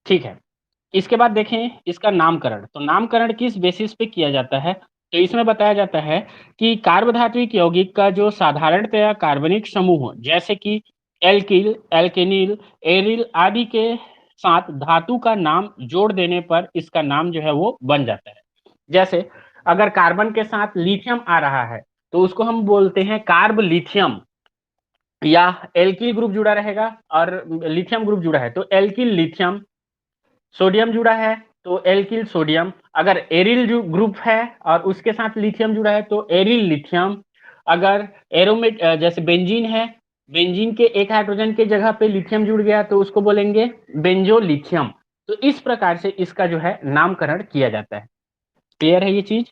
ठीक है। इसके बाद देखें इसका नामकरण। तो नामकरण किस बेसिस पे किया जाता है? तो इसमें बताया जाता है कि कार्बधात्विक यौगिक का जो साधारणतया कार्बनिक समूह जैसे कि एल्किल, एल्केनिल, एरिल आदि के साथ धातु का नाम जोड़ देने पर इसका नाम जो है वो बन जाता है। जैसे अगर कार्बन के साथ लिथियम आ रहा है तो उसको हम बोलते हैं कार्ब लिथियम, या एल्किल ग्रुप जुड़ा रहेगा और लिथियम ग्रुप जुड़ा है तो एल्किल लिथियम, सोडियम जुड़ा है तो एल्किल सोडियम, अगर एरिल ग्रुप है और उसके साथ लिथियम जुड़ा है तो एरिल लिथियम, अगर एरोमेट जैसे बेंजीन है, बेंजीन के एक हाइड्रोजन के जगह पे लिथियम जुड़ गया तो उसको बोलेंगे बेंजोलिथियम। तो इस प्रकार से इसका जो है नामकरण किया जाता है। क्लियर है ये चीज?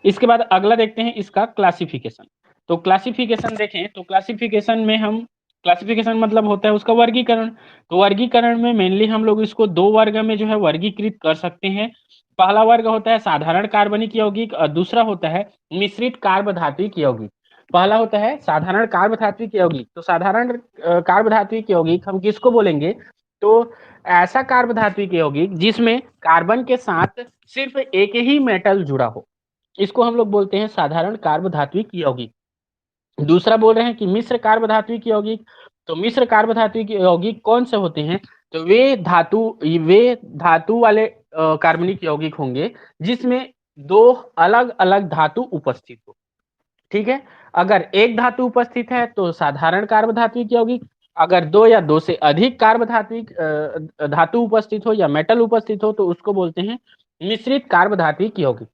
इसके बाद अगला देखते हैं इसका क्लासिफिकेशन। तो क्लासिफिकेशन देखें तो क्लासिफिकेशन में हम, क्लासिफिकेशन मतलब होता है उसका वर्गीकरण। तो वर्गीकरण में मेनली हम लोग इसको दो वर्ग में जो है वर्गीकृत कर सकते हैं। पहला वर्ग होता है साधारण कार्बनिक यौगिक और दूसरा होता है मिश्रित कार्बधात्विक यौगिक। पहला होता है साधारण कार्बधात्विक यौगिक। तो साधारण कार्बधात्विक यौगिक हम किसको बोलेंगे? तो ऐसा कार्बधात्विक यौगिक जिसमें कार्बन के साथ सिर्फ एक ही मेटल जुड़ा हो, इसको हम लोग बोलते हैं साधारण कार्बधात्विक यौगिक। दूसरा बोल रहे हैं कि मिश्र कार्बधात्विक यौगिक। तो मिश्र कार्बधात्विक यौगिक कौन से होते हैं? तो वे धातु वाले कार्बनिक यौगिक होंगे जिसमें दो अलग अलग धातु उपस्थित हो। ठीक है, अगर एक धातु उपस्थित है तो साधारण कार्बधात्विक यौगिक, अगर दो या दो से अधिक कार्बधात्विक धातु उपस्थित हो या मेटल उपस्थित हो तो उसको बोलते हैं मिश्रित कार्बधात्विक यौगिक।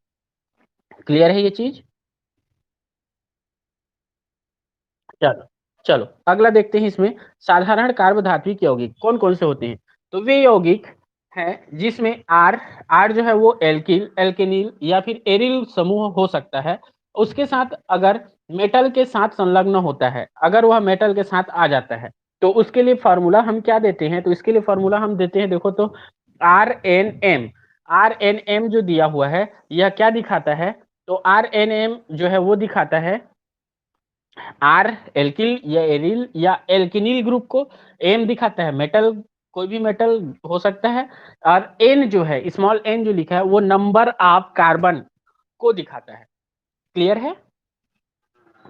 क्लियर है ये चीज? चलो चलो अगला देखते हैं इसमें साधारण कार्बधात्विक यौगिक कौन कौन से होते हैं। तो वे यौगिक हैं जिसमें आर, आर जो है वो एल्किल, एल्केनिल या फिर एरिल समूह हो सकता है। उसके साथ अगर मेटल के साथ संलग्न होता है, अगर वह मेटल के साथ आ जाता है तो उसके लिए फॉर्मूला हम क्या देते हैं? तो इसके लिए फॉर्मूला हम देते हैं, देखो तो R N M. R N M जो दिया हुआ है यह क्या दिखाता है? तो आर एन एम जो है वो दिखाता है आर एल्किल या एरिल या एल्किनिल ग्रुप को, एम दिखाता है मेटल, कोई भी मेटल हो सकता है, और एन जो है स्मॉल एन जो लिखा है वो नंबर ऑफ कार्बन को दिखाता है। क्लियर है?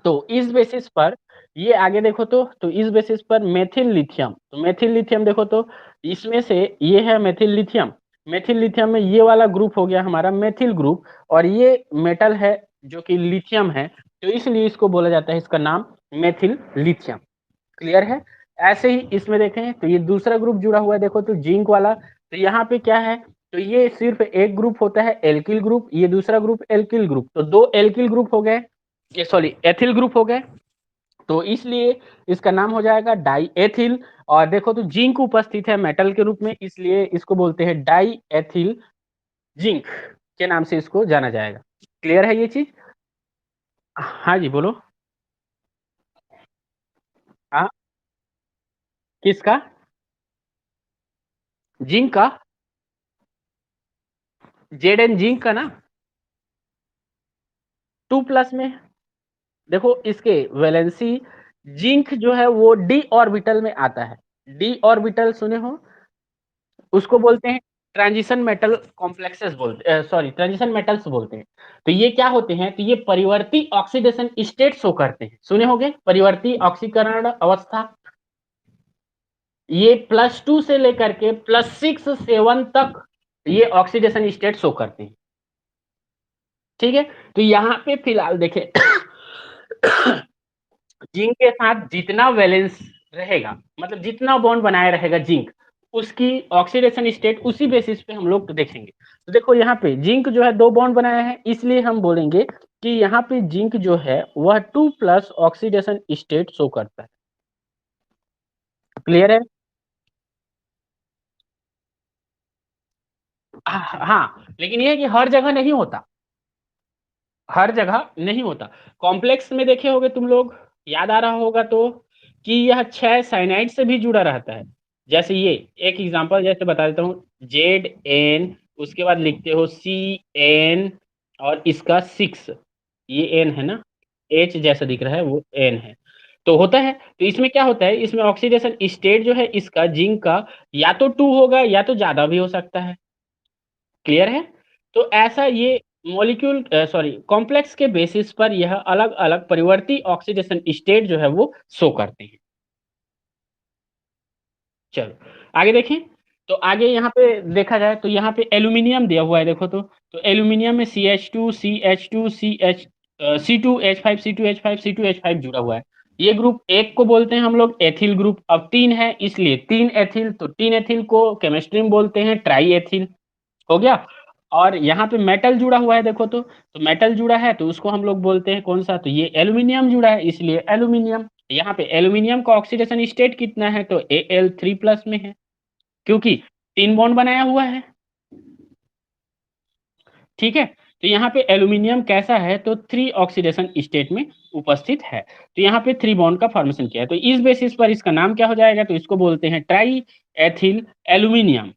तो इस बेसिस पर ये आगे देखो तो इस बेसिस पर मेथिल लिथियम, तो मेथिल लिथियम देखो तो इसमें से ये है मेथिल लिथियम। मेथिल लिथियम में ये वाला ग्रुप हो गया हमारा मेथिल ग्रुप, और ये मेटल है जो कि लिथियम है, तो इसलिए इसको बोला जाता है, इसका नाम मेथिल लिथियम। क्लियर है? ऐसे ही इसमें देखें तो ये दूसरा ग्रुप जुड़ा हुआ है, देखो तो जिंक वाला। तो यहाँ पे क्या है? तो ये सिर्फ एक ग्रुप होता है एल्किल ग्रुप, ये दूसरा ग्रुप एल्किल ग्रुप, तो दो एल्किल ग्रुप हो गए, ये सॉरी एथिल ग्रुप हो गए, तो इसलिए इसका नाम हो जाएगा डाई एथिल। और देखो तो जिंक उपस्थित है मेटल के रूप में, इसलिए इसको बोलते हैं डाई एथिल जिंक के नाम से इसको जाना जाएगा। क्लियर है ये चीज? हाँ जी बोलो। हाँ, किसका? जिंक का? जेड एन जिंक का ना? 2+ में देखो इसके वैलेंसी, जिंक जो है वो डी ऑर्बिटल में आता है। डी ऑर्बिटल सुने हो? उसको बोलते हैं ट्रांजिशन मेटल कॉम्प्लेक्सेस बोलते, सॉरी ट्रांजिशन मेटल्स बोलते हैं। तो ये क्या होते हैं? तो ये परिवर्ती ऑक्सीडेशन स्टेट शो करते हैं, सुने होंगे परिवर्ती ऑक्सीकरण अवस्था। ये +2 से लेकर के +6 7 तक ये ऑक्सीडेशन स्टेट शो करते हैं। ठीक है, तो यहाँ पे फिलहाल देखें जिंक के साथ जितना वैलेंस रहेगा, मतलब जितना बॉन्ड बनाए रहेगा जिंक, उसकी ऑक्सीडेशन स्टेट उसी बेसिस पे हम लोग देखेंगे। तो देखो यहाँ पे जिंक जो है 2 बॉन्ड बनाया है, इसलिए हम बोलेंगे कि यहाँ पे जिंक जो है वह 2+ ऑक्सीडेशन स्टेट शो करता है। क्लियर है? हाँ, लेकिन ये है कि हर जगह नहीं होता, हर जगह नहीं होता। कॉम्प्लेक्स में देखे होगे तुम लोग, याद आ रहा होगा तो, कि यह 6 साइनाइड से भी जुड़ा रहता है। जैसे ये एक एग्जांपल जैसे बता देता हूँ, Zn, उसके बाद लिखते हो Cn, और इसका 6, ये N है ना, H जैसा दिख रहा है वो N है। तो होता है। तो इसमें क्या होता है, इसमें ऑक्सीडेशन स्टेट जो है इसका जिंक का या तो 2 होगा या तो ज़्यादा भी हो सकता है। क्लियर है? तो ऐसा ये मॉलिक्यूल सॉरी कॉम्प्लेक्स के बेसिस पर यह अलग-अलग परिवर्ती ऑक्सीडेशन स्टेट जो है वो शो करते हैं। चलो, आगे देखें। तो आगे यहाँ पे देखा जाए तो यहाँ पे एल्यूमीनियम दिया हुआ है देखो तो एल्यूमीनियम में CH2, CH2, C2H5, C2H5, C2H5 जुड़ा हुआ है। ये ग्रुप एक को बोलते हैं हम लोग एथिल ग्रुप। अब 3 है इसलिए 3 एथिल, तो 3 एथिल को केमिस्ट्री में बोलते हैं ट्राई एथिल। हो गया? और यहाँ पे मेटल जुड़ा हुआ है देखो तो मेटल जुड़ा है तो उसको हम लोग बोलते हैं कौन-सा? तो ये एल्यूमीनियम जुड़ा है इसलिए एल्यूमीनियम। यहाँ पे एल्यूमीनियम का ऑक्सीडेशन स्टेट कितना है? तो Al3 प्लस में है, क्योंकि 3 बॉन्ड बनाया हुआ है। ठीक है? तो यहाँ पे एल्यूमीनियम कैसा है? तो 3 ऑक्सीडेशन स्टेट में उपस्थित है। तो यहाँ पे 3 बॉन्ड का फॉर्मेशन किया है। तो इस बेसिस पर इसका नाम क्या हो जाएगा? तो इसको बोलते हैं ट्राई एथिल एल्यूमीनियम।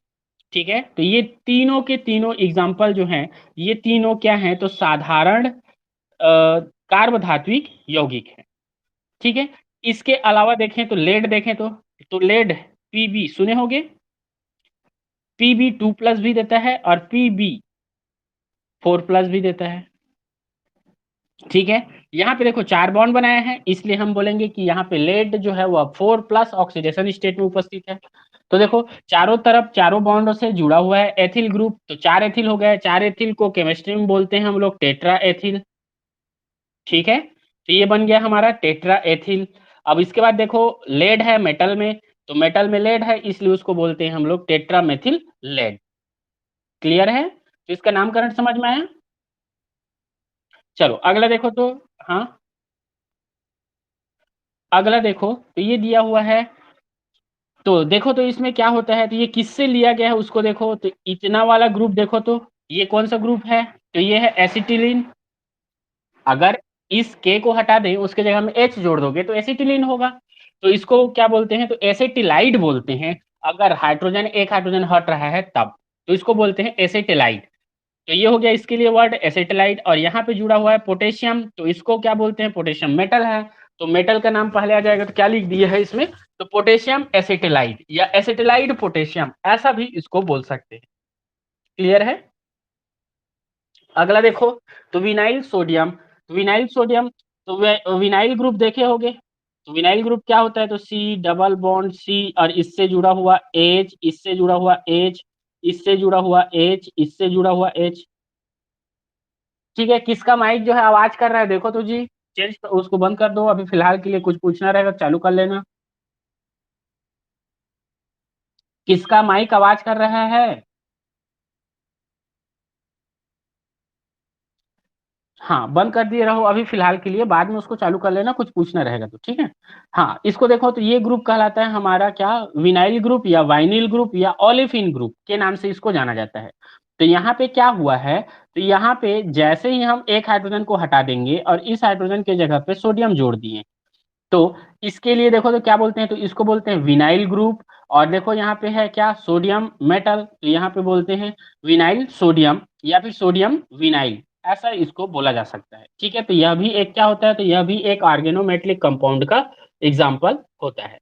ठीक है? तो ये तीनों के तीनों एग्ज़ाम्पल जो हैं, ये तीनों क्या हैं? तो साधारण कार्बधात्विक यौगिक हैं। ठीक है? इसके अलावा देखें तो लेड देखें तो लेड Pb सुने होंगे? Pb2 प्लस भी देता है और Pb4 प्लस भी देता है। ठीक है? यहाँ पे देखो 4 बॉन्ड बनाए हैं, इसलिए हम बोलेंगे कि यहाँ पे लेड जो है वह 4 प्लस ऑक्सीडेशन स्टेट में उपस्थित है। तो देखो चारों तरफ चारों बॉन्डों से जुड़ा हुआ है एथिल ग्रुप, तो 4 एथिल हो गए। 4 एथिल को केमिस्ट्री में बोलते हैं हम लोग टेट्रा एथिल। ठीक है? तो ये बन गया हमारा टेट्रा एथिल। अब इसके बाद देखो लेड है मेटल में, तो मेटल में लेड है इसलिए उसको बोलते हैं हम लोग टेट्रा मेथिल लेड। क्लियर है? तो इसका नामकरण समझ में आया? चलो अगला देखो तो हाँ, अगला देखो तो ये दिया हुआ है। तो देखो तो इसमें क्या होता है, तो ये किससे लिया गया है उसको देखो तो इतना वाला ग्रुप देखो तो ये कौन सा ग्रुप है? तो ये है एसिटिलीन। अगर इस के को हटा दें उसके जगह में एच जोड़ दोगे तो एसिटिलीन होगा। तो इसको क्या बोलते हैं? तो एसेटिलाइड बोलते हैं। अगर हाइड्रोजन एक हाइड्रोजन हट रहा है तब, तो इसको बोलते हैं एसेटिलाइड। तो ये हो गया इसके लिए वर्ड एसेटिलाइड। और यहाँ पे जुड़ा हुआ है पोटेशियम, तो इसको क्या बोलते हैं? पोटेशियम मेटल है, तो मेटल का नाम पहले आ जाएगा। तो क्या लिख दिया है इसमें? तो पोटेशियम एसेटिलाइड या एसेटिलाइड पोटेशियम, ऐसा भी इसको बोल सकते हैं। क्लियर है? अगला देखो तो विनाइल सोडियम। तो विनाइल सोडियम तो विनाइल ग्रुप देखे होंगे। तो विनाइल ग्रुप क्या होता है? तो सी डबल बॉन्ड सी और इससे जुड़ा हुआ एच, इससे जुड़ा हुआ एच, इससे जुड़ा हुआ एच, इससे जुड़ा हुआ एच। ठीक है? किसका माइक जो है आवाज कर रहा है देखो तो जी, चेंज उसको बंद कर दो। अभी फिलहाल के लिए कुछ पूछना रहेगा चालू कर लेना। किसका माइक आवाज कर रहा है? हाँ, बंद कर दिए रहो अभी फिलहाल के लिए, बाद में उसको चालू कर लेना, कुछ पूछना रहेगा तो। ठीक है? हाँ, इसको देखो तो ये ग्रुप कहलाता है हमारा क्या? विनाइल ग्रुप या वाइनिल ग्रुप या ओलेफिन ग्रुप के नाम से इसको जाना जाता है। तो यहाँ पे क्या हुआ है? तो यहाँ पे जैसे ही हम एक हाइड्रोजन को हटा देंगे और इस हाइड्रोजन के जगह पे सोडियम जोड़ दिए, तो इसके लिए देखो तो क्या बोलते हैं? तो इसको बोलते हैं विनाइल ग्रुप। और देखो यहाँ पे है क्या? सोडियम मेटल, तो यहाँ पे बोलते हैं विनाइल सोडियम या फिर सोडियम विनाइल, ऐसा इसको बोला जा सकता है। ठीक है? तो यह भी एक क्या होता है? तो यह भी एक ऑर्गेनोमेटेलिक कंपाउंड का एग्जाम्पल होता है।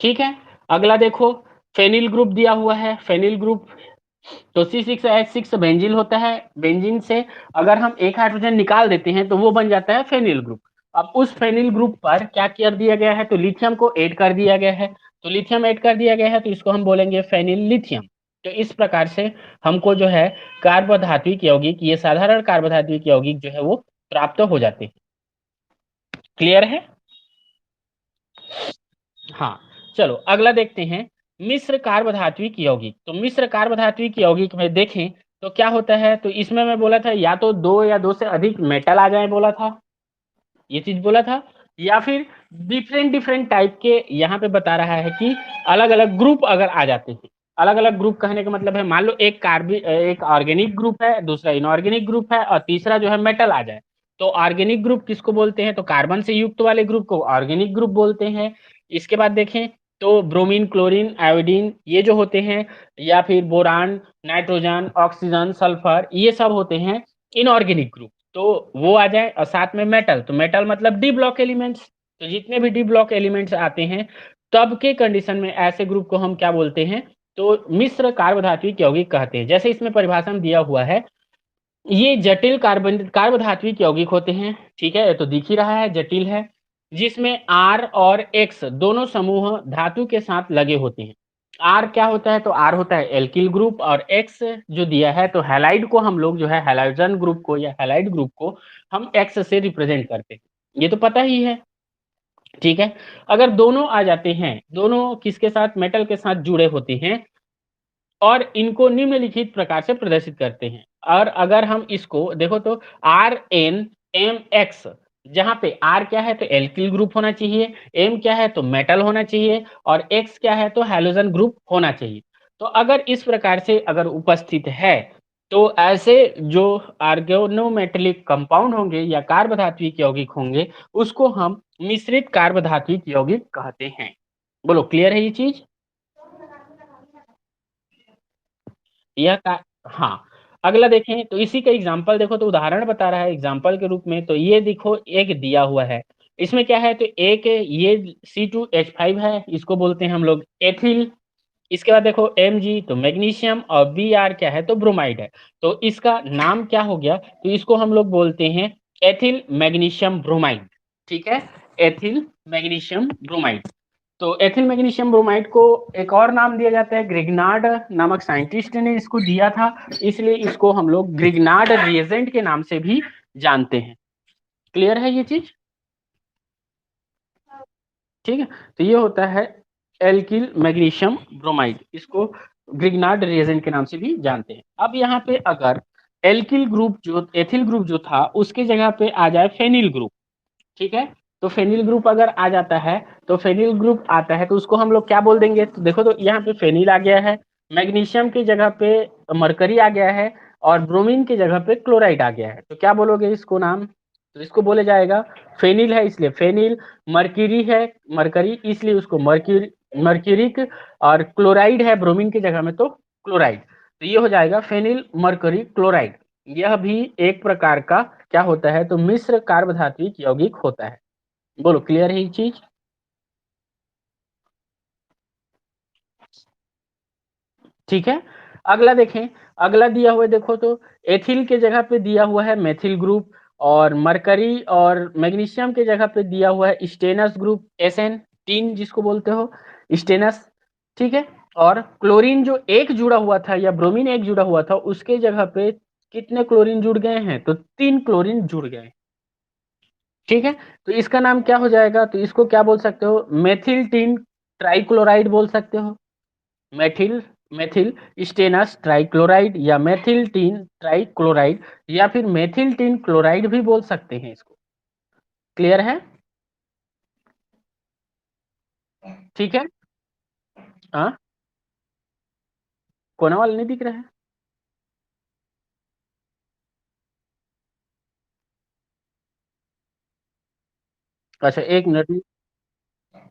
ठीक है? अगला देखो फेनिल ग्रुप दिया हुआ है। फेनिल ग्रुप तो C6H6 बेंजीन होता है। बेंजीन से अगर हम एक हाइड्रोजन निकाल देते हैं तो वो बन जाता है फेनिल ग्रुप। अब उस फेनिल ग्रुप पर क्या कर दिया गया है? तो लिथियम को ऐड कर दिया गया है। तो लिथियम ऐड कर दिया गया है तो इसको हम बोलेंगे फेनिल लिथियम। तो इस प्रकार से हमको जो है कार्बोधात्विक यौगिक, ये साधारण कार्बोधात्विक यौगिक जो है वो प्राप्त हो जाते हैं। क्लियर है? हाँ, चलो अगला देखते हैं मिश्र कार्बधात्विक यौगिक। तो मिश्र कार्बधात्विक यौगिक में देखें तो क्या होता है? तो इसमें मैं बोला था या तो 2 या 2 से अधिक मेटल आ जाए बोला था, ये चीज बोला था। या फिर डिफरेंट डिफरेंट टाइप के, यहाँ पे बता रहा है कि अलग अलग ग्रुप अगर आ जाते हैं। अलग अलग ग्रुप कहने का मतलब है मान लो एक ऑर्गेनिक ग्रुप है, दूसरा इनऑर्गेनिक ग्रुप है और तीसरा जो है मेटल आ जाए। तो ऑर्गेनिक ग्रुप किसको बोलते हैं? तो कार्बन से युक्त वाले ग्रुप को ऑर्गेनिक ग्रुप बोलते हैं। इसके बाद देखें तो ब्रोमीन क्लोरीन आयोडीन ये जो होते हैं, या फिर बोरान नाइट्रोजन ऑक्सीजन सल्फर, ये सब होते हैं इनऑर्गेनिक ग्रुप। तो वो आ जाए और साथ में मेटल, तो मेटल मतलब डी ब्लॉक एलिमेंट्स। तो जितने भी डी ब्लॉक एलिमेंट्स आते हैं, तब के कंडीशन में ऐसे ग्रुप को हम क्या बोलते हैं, तो मिश्र कार्बधात्विक यौगिक कहते हैं। जैसे इसमें परिभाषा में दिया हुआ है, ये जटिल कार्बधात्विक यौगिक होते हैं, ठीक है, तो दिख ही रहा है जटिल है, जिसमें R और X दोनों समूह धातु के साथ लगे होते हैं। R क्या होता है, तो R होता है एल्किल ग्रुप, और X जो दिया है, तो हैलाइड को हम लोग जो है हैलाइडन ग्रुप को या हैलाइड ग्रुप को हम X से रिप्रेजेंट करते हैं, ये तो पता ही है, ठीक है। अगर दोनों आ जाते हैं, दोनों किसके साथ, मेटल के साथ जुड़े होते हैं, और इनको निम्नलिखित प्रकार से प्रदर्शित करते हैं। और अगर हम इसको देखो तो RNMX, जहां पे R क्या है, तो एल्किल ग्रुप होना चाहिए, M क्या है, तो मेटल होना चाहिए, और X क्या है, तो हैलोजन ग्रुप होना चाहिए। तो अगर इस प्रकार से अगर उपस्थित है, तो ऐसे जो ऑर्गेनोमेटेलिक कंपाउंड होंगे या कार्बधात्विक यौगिक होंगे, उसको हम मिश्रित कार्बधात्विक यौगिक कहते हैं। बोलो, क्लियर है ये चीज? यह का हाँ, अगला देखें तो इसी का एग्जाम्पल देखो, तो उदाहरण बता रहा है एग्जाम्पल के रूप में। तो ये देखो, एक दिया हुआ है, इसमें क्या है, तो एक ये C2H5 है, इसको बोलते हैं हम लोग एथिल। इसके बाद देखो Mg, तो मैग्नीशियम, और Br क्या है, तो ब्रोमाइड है। तो इसका नाम क्या हो गया, तो इसको हम लोग बोलते हैं एथिल मैग्नीशियम ब्रोमाइड, ठीक है, एथिल मैग्नीशियम ब्रोमाइड। तो एथिल मैग्नीशियम ब्रोमाइड को एक और नाम दिया जाता है, ग्रिग्नार्ड नामक साइंटिस्ट ने इसको दिया था, इसलिए इसको हम लोग ग्रिग्नार्ड रिएजेंट के नाम से भी जानते हैं। क्लियर है ये चीज? ठीक है, तो ये होता है एल्किल मैग्नीशियम ब्रोमाइड, इसको ग्रिग्नार्ड रिएजेंट के नाम से भी जानते हैं। अब यहाँ पे अगर एल्किल ग्रुप जो एथिल ग्रुप जो था, उसके जगह पे आ जाए फेनिल ग्रुप, ठीक है, तो फेनिल ग्रुप अगर आ जाता है, तो फेनिल ग्रुप आता है, तो उसको हम लोग क्या बोल देंगे, तो देखो तो यहाँ पे फेनिल आ गया है, मैग्नीशियम की जगह पे मरकरी आ गया है, और ब्रोमीन की जगह पे क्लोराइड आ गया है, तो क्या बोलोगे इसको नाम, तो इसको बोले जाएगा फेनिल है, इसलिए फेनिल, मरकरी है, मरकरी, इसलिए उसको मरक्यूरी मर्क्यूरिक, और क्लोराइड है ब्रोमीन की जगह में, तो क्लोराइड, तो ये हो जाएगा फेनिल मरकरी क्लोराइड। यह भी एक प्रकार का क्या होता है, तो मिश्र कार्बधात्विक यौगिक होता है। बोलो, क्लियर है ये चीज? ठीक है, अगला देखें, अगला दिया हुआ है, देखो तो एथिल के जगह पे दिया हुआ है मेथिल ग्रुप, और मरकरी और मैग्नीशियम के जगह पे दिया हुआ है स्टेनस ग्रुप, SN3 जिसको बोलते हो, स्टेनस, ठीक है। और क्लोरीन जो एक जुड़ा हुआ था या ब्रोमीन एक जुड़ा हुआ था, उसके जगह पे कितने क्लोरीन जुड़ गए हैं, तो 3 क्लोरीन जुड़ गए, ठीक है। तो इसका नाम क्या हो जाएगा, तो इसको क्या बोल सकते हो, मेथिल टीन ट्राइक्लोराइड बोल सकते हो, मेथिल मेथिल स्टेनस ट्राइक्लोराइड, या मेथिल टीन ट्राइक्लोराइड, या फिर मेथिल टीन क्लोराइड भी बोल सकते हैं इसको। क्लियर है? ठीक है, हाँ, कोना वाला नहीं दिख रहा है? अच्छा, एक मिनट,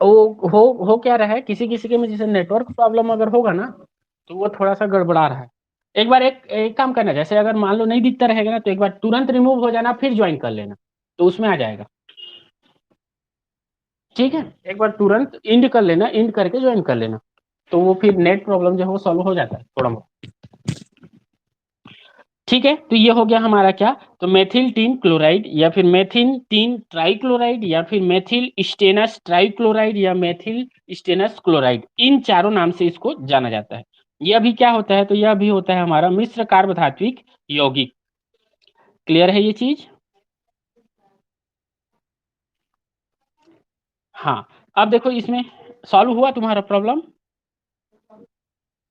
वो हो क्या रहा है, किसी किसी के में जैसे नेटवर्क प्रॉब्लम अगर होगा ना, तो वो थोड़ा सा गड़बड़ा रहा है। एक बार एक काम करना, जैसे अगर मान लो नहीं दिखता रहेगा ना, तो एक बार तुरंत रिमूव हो जाना, फिर ज्वाइन कर लेना, तो उसमें आ जाएगा। ठीक है, एक बार तुरंत इंड कर लेना, इंड करके ज्वाइन कर लेना, तो वो फिर नेट प्रॉब्लम जो है वो सॉल्व हो जाता है थोड़ा बहुत। ठीक है, तो ये हो गया हमारा क्या, तो मेथिल टीन क्लोराइड, या फिर मेथिल टीन ट्राइक्लोराइड, या फिर मेथिल स्टेनस ट्राइक्लोराइड, या मेथिल स्टेनस क्लोराइड, इन चारों नाम से इसको जाना जाता है। यह भी क्या होता है, तो यह भी होता है हमारा मिश्र कार्बधात्विक यौगिक। क्लियर है ये चीज? हाँ, अब देखो इसमें सॉल्व हुआ तुम्हारा प्रॉब्लम।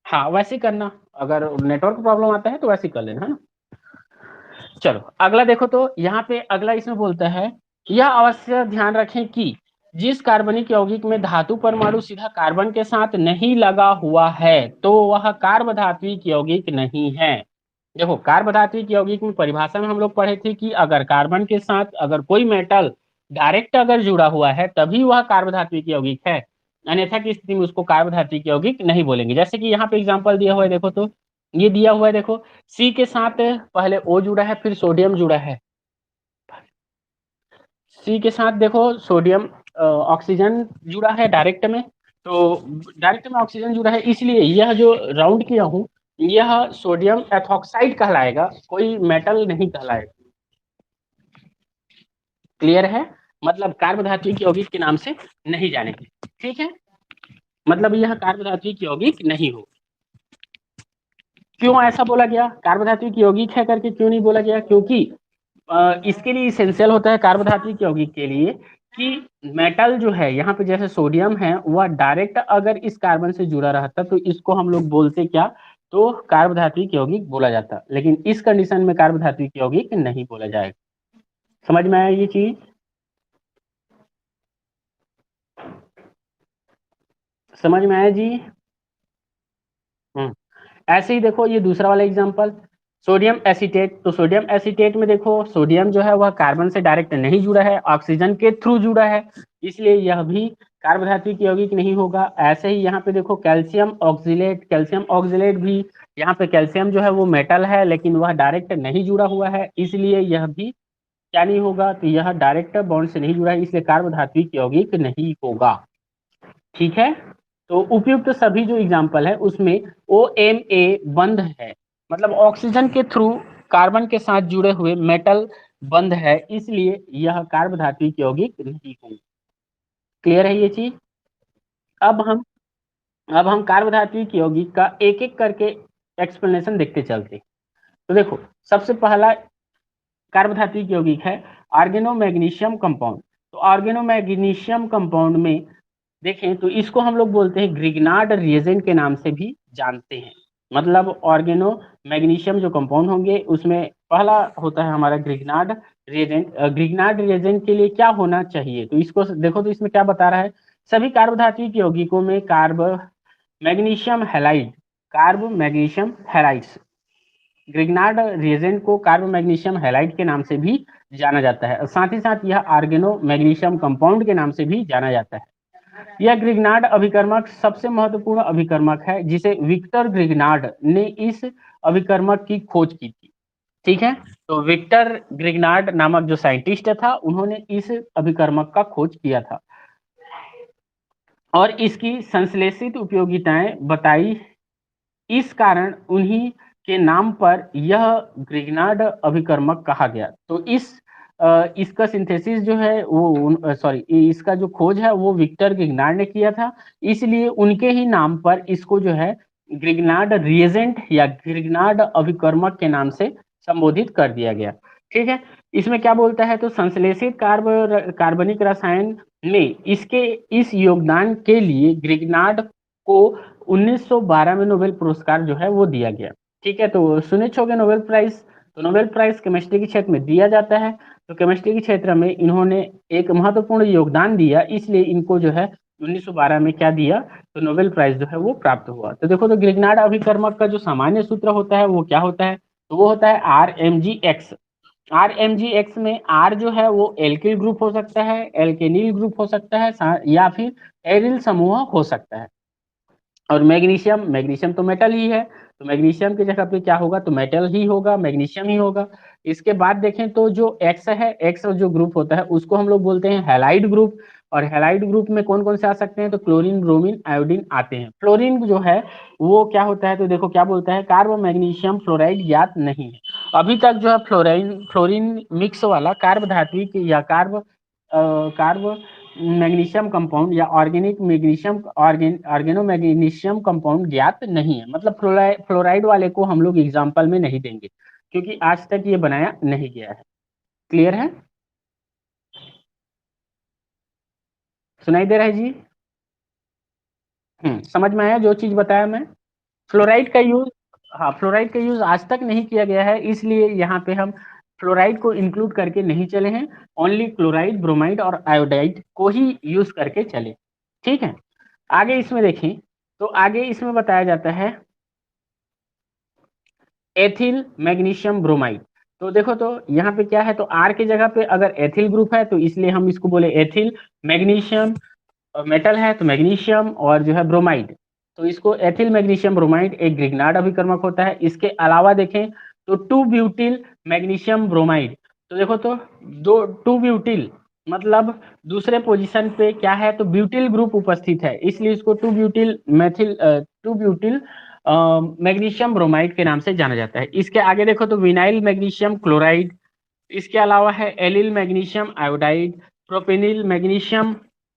हाँ, वैसे करना, अगर नेटवर्क प्रॉब्लम आता है तो वैसे कर लेना, है ना। चलो, अगला देखो, तो यहाँ पे अगला इसमें बोलता है, यह अवश्य ध्यान रखें कि जिस कार्बनिक यौगिक में धातु परमाणु सीधा कार्बन के साथ नहीं लगा हुआ है, तो वह कार्बधात्विक यौगिक नहीं है। देखो, कार्बधात्विक यौगिक में परिभाषा में हम लोग पढ़े थे कि अगर कार्बन के साथ अगर कोई मेटल डायरेक्ट अगर जुड़ा हुआ है, तभी वह कार्बधात्विक यौगिक है, अन्यथा की स्थिति में उसको कार्बधात्विक यौगिक नहीं बोलेंगे। जैसे कि यहाँ पे एग्जांपल दिया हुआ है, देखो तो ये दिया हुआ है, देखो सी के साथ पहले O जुड़ा है, फिर सोडियम जुड़ा है, सी के साथ देखो सोडियम ऑक्सीजन जुड़ा है डायरेक्ट में, तो डायरेक्ट में ऑक्सीजन जुड़ा है, इसलिए यह जो राउंड किया हूँ यह सोडियम एथॉक्साइड कहलाएगा, कोई मेटल नहीं कहलाएगा। क्लियर है? मतलब कार्बोधात्विक यौगिक के नाम से नहीं जानेंगे, ठीक है? मतलब यह कार्बोधात्विक यौगिक नहीं हो। क्यों ऐसा बोला गया? कार्बोधात्विक यौगिक है करके क्यों नहीं बोला गया? क्योंकि इसके लिए इसेंशियल होता है कार्बोधात्विक यौगिक के लिए कि मेटल जो है यहाँ पे जैसे सोडियम है वह डायरेक्ट अगर इस कार्बन से जुड़ा रहता तो इसको हम लोग बोलते क्या? तो कार्बोधात्विक यौगिक बोला जाता, लेकिन इस कंडीशन में कार्बोधात्विक यौगिक नहीं बोला जाएगा। समझ में आया ये चीज? समझ में आया जी? ऐसे ही देखो ये दूसरा वाला एग्जांपल, सोडियम एसीटेट। तो सोडियम एसीटेट में देखो सोडियम जो है वह कार्बन से डायरेक्ट नहीं जुड़ा है, ऑक्सीजन के थ्रू जुड़ा है, इसलिए यह भी कार्बोधात्विक यौगिक नहीं होगा। ऐसे ही यहाँ पे देखो कैल्शियम ऑक्जिलेट, कैल्शियम ऑक्जिलेट भी, यहाँ पे कैल्शियम जो है वो मेटल है लेकिन वह डायरेक्ट नहीं जुड़ा हुआ है, इसलिए यह भी क्या नहीं होगा? तो यह डायरेक्ट बॉन्ड से नहीं जुड़ा है, इसलिए कार्बोधात्विक यौगिक नहीं होगा। ठीक है? तो उपयुक्त सभी जो एग्जाम्पल है उसमें OMa बंध है, मतलब ऑक्सीजन के थ्रू कार्बन के साथ जुड़े हुए मेटल बंध है, इसलिए यह कार्बोधात्विक यौगिक नहीं होंगे। क्लियर है ये चीज? अब हम अब हम कार्बोधात्विक यौगिक का एक एक करके एक्सप्लेनेशन देखते चलते। तो देखो सबसे पहला कार्बोधात्विक यौगिक है आर्गेनो मैग्नीशियम कंपाउंड। तो आर्गेनो मैग्नीशियम कंपाउंड में देखें तो इसको हम लोग बोलते हैं ग्रिग्नार्ड रिएजेंट के नाम से भी जानते हैं। मतलब ऑर्गेनो मैग्नीशियम जो कंपाउंड होंगे उसमें पहला होता है हमारा ग्रिग्नार्ड रिएजेंट। ग्रिग्नार्ड रिएजेंट के लिए क्या होना चाहिए? तो इसको देखो तो इसमें क्या बता रहा है, सभी कार्बोधात्विक यौगिकों में magnesium halide, carb magnesium halides, Grignard reagent को कार्ब मैग्नीशियम हैलाइड के नाम से भी जाना जाता है। साथ ही साथ यह आर्गेनो मैग्नीशियम कंपाउंड के नाम से भी जाना जाता है। यह ग्रिग्नार्ड अभिकर्मक सबसे महत्वपूर्ण अभिकर्मक है जिसे विक्टर ग्रिग्नार्ड ने इस अभिकर्मक की खोज की थी। ठीक है? तो विक्टर ग्रिग्नार्ड नामक जो साइंटिस्ट था उन्होंने इस अभिकर्मक का खोज किया था और इसकी संश्लेषित उपयोगिताएं बताई, इस कारण उन्हीं के नाम पर यह ग्रिग्नार्ड अभिकर्मक कहा गया। तो इसका सिंथेसिस जो है वो सॉरी इसका जो खोज है वो विक्टर ग्रिग्नार्ड ने किया था, इसलिए उनके ही नाम पर इसको जो है ग्रिग्नार्ड रिएजेंट या ग्रिग्नार्ड अभिकर्मक के नाम से संबोधित कर दिया गया। ठीक है? इसमें क्या बोलता है, तो संश्लेषित कार्बनिक रसायन में इसके इस योगदान के लिए ग्रिग्नार्ड को 1912 में नोबेल पुरस्कार जो है वो दिया गया। ठीक है? तो सुने होंगे नोबेल प्राइज। तो नोबेल प्राइज केमिस्ट्री के क्षेत्र में दिया जाता है, तो केमिस्ट्री के क्षेत्र में इन्होंने एक महत्वपूर्ण योगदान दिया, इसलिए इनको जो है 1912 में क्या दिया, तो नोबेल प्राइज जो है वो प्राप्त हुआ। तो देखो तो ग्रिग्नार्ड अभिकर्मक का जो सामान्य सूत्र होता है वो क्या होता है, तो वो होता है RMgX। RMgX में R जो है वो एल्किल ग्रुप हो सकता है, एल्केनिल ग्रुप हो सकता है, या फिर एरिल समूह हो सकता है। और मैग्नीशियम, मैग्नीशियम तो मेटल ही है, तो मैग्नीशियम की जगह पे क्या होगा, तो मेटल ही होगा, मैग्नीशियम ही होगा। इसके बाद देखें तो जो एक्स है, एक्स जो ग्रुप होता है उसको हम लोग बोलते हैं हैलाइड ग्रुप। और हैलाइड ग्रुप में कौन कौन से आ सकते हैं, तो क्लोरीन, ब्रोमीन, आयोडीन आते हैं। फ्लोरीन जो है वो क्या होता है, तो देखो क्या बोलता है, कार्ब मैग्नीशियम फ्लोराइड ज्ञात नहीं है। अभी तक जो है फ्लोरीन मिक्स वाला कार्ब धात्विक या कार्ब मैग्नीशियम कंपाउंड या organic magnesium organo magnesium compound ज्ञात नहीं है। मतलब फ्लोराइड वाले को हम लोग एग्जाम्पल में नहीं देंगे क्योंकि आज तक ये बनाया नहीं गया है। क्लियर है? सुनाई दे रहा है जी? समझ में आया जो चीज बताया मैं? फ्लोराइड का यूज, हाँ फ्लोराइड का यूज आज तक नहीं किया गया है, इसलिए यहाँ पे हम फ्लोराइड को इंक्लूड करके नहीं चले हैं, ओनली क्लोराइड, ब्रोमाइड और आयोडाइड को ही यूज करके चले। ठीक है? आगे इसमें देखें तो आगे इसमें बताया जाता है एथिल मैग्नीशियम ब्रोमाइड। तो देखो तो यहाँ पे क्या है, तो आर की जगह पे अगर एथिल ग्रुप है तो इसलिए हम इसको बोले एथिल, मैग्नीशियम मेटल है तो मैग्नीशियम, और जो है ब्रोमाइड, तो इसको एथिल मैग्नीशियम ब्रोमाइड एक ग्रिग्नार्ड अभिकर्मक होता है। इसके अलावा देखें तो 2 ब्यूटिल मैग्नीशियम ब्रोमाइड। तो देखो तो दो 2 ब्यूटिल मतलब दूसरे पोजीशन पे क्या है, तो ब्यूटिल ग्रुप उपस्थित है, इसलिए इसको टू ब्यूटिल मैग्नीशियम ब्रोमाइड के नाम से जाना जाता है। इसके आगे देखो तो विनाइल मैग्नीशियम क्लोराइड, इसके अलावा है allyl magnesium iodide, propenyl magnesium